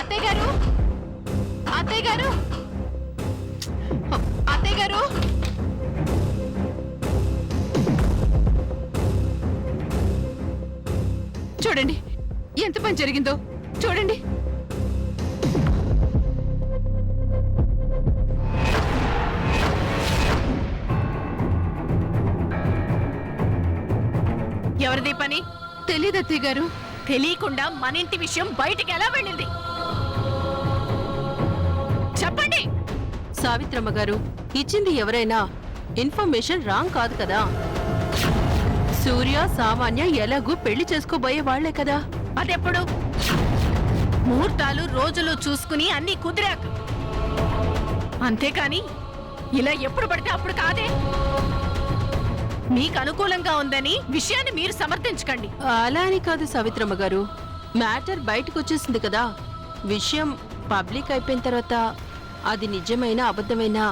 అత్తయ్య గారు, అత్తయ్య గారు, అత్తయ్య గారు. చూడండి ఎంత పని జరిగిందో చూడండి. ఎవరిది పని? తెలీదు అత్తయ్య గారు. తెలియకుండా మన ఇంటి విషయం బయటికి ఎలా వెళ్ళింది చెప్పండి. సావిత్రమ్మ గారు, ఇచ్చింది ఎవరైనా ఇన్ఫర్మేషన్ రాంగ్ కాదు కదా. సూర్య సామాన్య ఎలాగూ పెళ్లి చేసుకోబోయే వాళ్లే కదా. అదెప్పుడు? ముహూర్తాలు రోజులు చూసుకుని అన్ని కుదిరాక, అంతేకాని ఇలా ఎప్పుడు పడితే అప్పుడు కాదే. మీకు అనుకూలంగా ఉందని విషయాన్ని మీరు సమర్థించకండి. అలా అని కాదు సావిత్రమ్మ గారు, మ్యాటర్ బయటకు వచ్చేసింది కదా. విషయం పబ్లిక్ అయిపోయిన తర్వాత అది నిజమైనా అబద్ధమైనా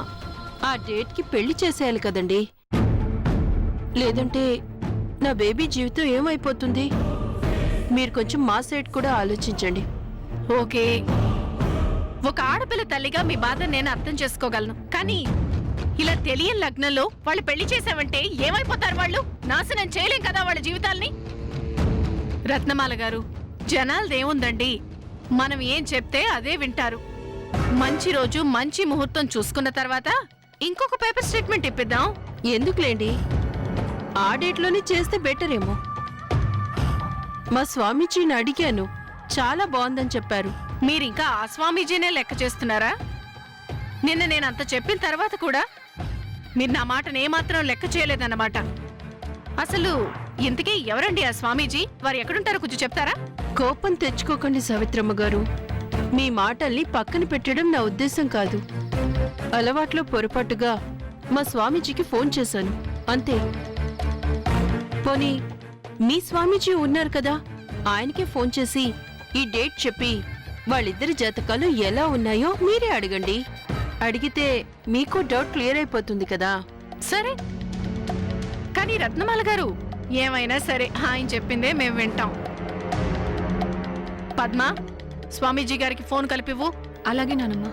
ఆ డేట్కి పెళ్లి చేసేయాలి కదండి. లేదంటే నా బేబీ జీవితం ఏమైపోతుంది? మీరు కొంచెం మా సైడ్ కూడా ఆలోచించండి. ఓకే, ఒక ఆడపిల్ల తల్లిగా మీ బాధ నేను అర్థం చేసుకోగలను. కానీ ఇలా తెలియని లగ్నంలో వాళ్ళు పెళ్లి చేసావంటే ఏమైపోతారు? వాళ్ళు నాశనం చేయలేం కదా వాళ్ళ జీవితాల్ని. రత్నమాల గారు, జనాలదేముందండి, మనం ఏం చెప్తే అదే వింటారు. మంచి రోజు మంచి ముహూర్తం చూసుకున్న తర్వాత ఇంకొక పేపర్ స్టేట్మెంట్ ఇప్పిద్దాం. ఎందుకులేండి, ఆ డేట్లోనే చేస్తే బెటర్ ఏమో. మా స్వామీజీని అడిగాను, చాలా బాగుందని చెప్పారు. మీరింకా ఆ స్వామీజీనే లెక్క చేస్తున్నారా? నిన్న నేనంత చెప్పిన తర్వాత కూడా మీరు నా మాటను ఏమాత్రం లెక్క చేయలేదన్నమాట. అసలు ఇంతకీ ఎవరండి ఆ స్వామీజీ? వారు ఎక్కడుంటారో కొంచెం చెప్తారా? కోపం తెచ్చుకోకండి సావిత్రమ్మ గారు, మీ మాటల్ని పక్కన పెట్టడం నా ఉద్దేశం కాదు. అలవాట్లో పొరపాటుగా మా స్వామీజీకి ఫోన్ చేశాను, అంతే. పోనీ మీ స్వామీజీ ఉన్నారు కదా, ఆయనకే ఫోన్ చేసి ఈ డేట్ చెప్పి వాళ్ళిద్దరి జాతకాలు ఎలా ఉన్నాయో మీరే అడగండి. అడిగితే మీకు డౌట్ క్లియర్ అయిపోతుంది కదా. సరే, కానీ రత్నమాల గారు, ఏమైనా సరే ఆయన చెప్పిందే మేము వింటాం. పద్మ, స్వామీజీ గారికి ఫోన్ కలిపివ్వు. అలాగే నానమ్మా.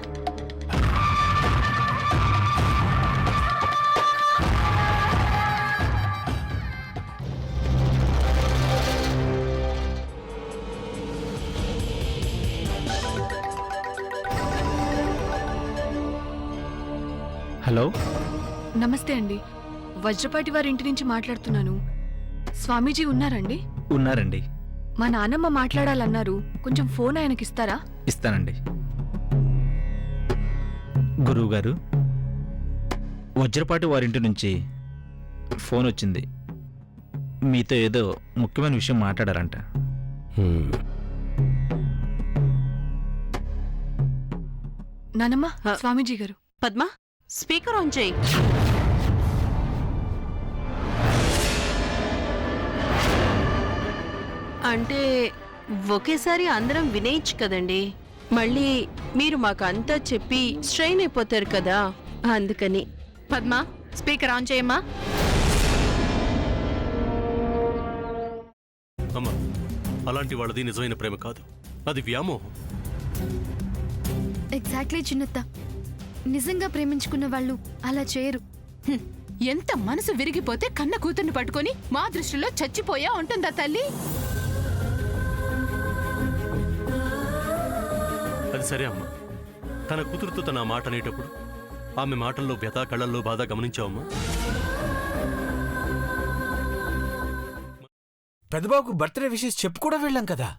హలో, నమస్తే అండి. వజ్రపాటి వారి ఇంటి నుంచి మాట్లాడుతున్నాను. స్వామీజీ ఉన్నారండి? ఉన్నారండి. మా నాన్నమ్మ మాట్లాడాలన్నారు, కొంచెం ఫోన్ ఆయనకిస్తారా? ఇస్తానండి. గురువుగారు, వజ్రపాటి వారింటి నుంచి ఫోన్ వచ్చింది. మీతో ఏదో ముఖ్యమైన విషయం మాట్లాడారంట. నానమ్మ, స్వామీజీ గారు. పద్మ, స్పీకర్ ఆన్ చేయి. అంటే ఒకేసారి అందరం వినేయచ్చు కదండి. మళ్ళీ మీరు మాకంతా చెప్పి స్ట్రెయిన్ అయిపోతారు కదా, అందుకని. పద్మ, స్పీకర్ ఆన్ చేయమ్మా. అమ్మా, అలాంటి వాళ్ళది నిజమైన ప్రేమ కాదు, అది వ్యామోహం. ఎగ్జాక్ట్లీ చిన్నత్త, నిజంగా ప్రేమించుకున్న వాళ్ళు అలా చేయరు. ఎంత మనసు విరిగిపోతే కన్న కూతుర్ని పట్టుకొని మా దృష్టిలో చచ్చిపోయా ఉంటుందా తల్లి? అది సరే అమ్మా, తన కూతురుతో తన మాట అనేటప్పుడు ఆమె మాటల్లో వ్యథ, కళ్ళల్లో బాధ గమనించావమ్మా? పెద్దబాబుకు బర్త్డే విషెస్ చెప్పు కూడా వెళ్ళాం కదా.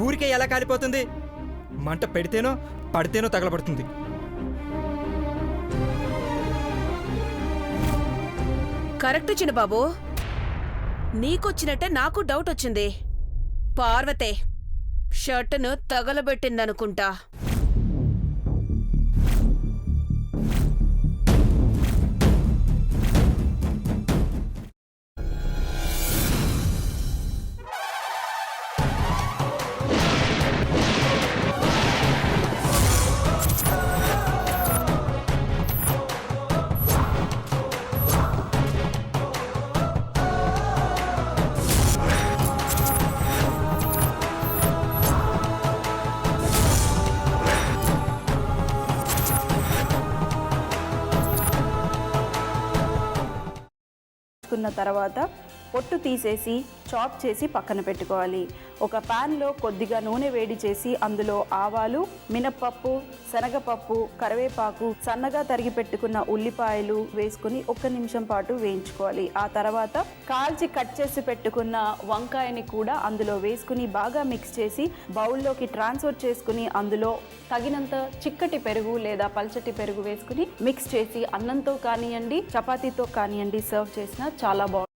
ఊరికే ఎలా కాలిపోతుంది? మంట పెడితేనో పడితేనో తగలబడుతుంది. కరెక్ట్ చిన్నబాబు, నీకొచ్చినట్టే నాకు డౌట్ వచ్చింది. పార్వతే షర్టును తగలబెట్టిందనుకుంటా. వేసుకున్న తర్వాత పొట్టు తీసేసి చాప్ చేసి పక్కన పెట్టుకోవాలి. ఒక ప్యాన్లో కొద్దిగా నూనె వేడి చేసి అందులో ఆవాలు, మినప్పప్పు, శనగపప్పు, కరివేపాకు, సన్నగా తరిగి పెట్టుకున్న ఉల్లిపాయలు వేసుకుని 1 నిమిషం పాటు వేయించుకోవాలి. ఆ తర్వాత కాల్చి కట్ చేసి పెట్టుకున్న వంకాయని కూడా అందులో వేసుకుని బాగా మిక్స్ చేసి బౌల్లోకి ట్రాన్స్ఫర్ చేసుకుని అందులో తగినంత చిక్కటి పెరుగు లేదా పల్చటి పెరుగు వేసుకుని మిక్స్ చేసి అన్నంతో కానివ్వండి, చపాతీతో కానివ్వండి సర్వ్ చేసినా చాలా బాగుంటుంది.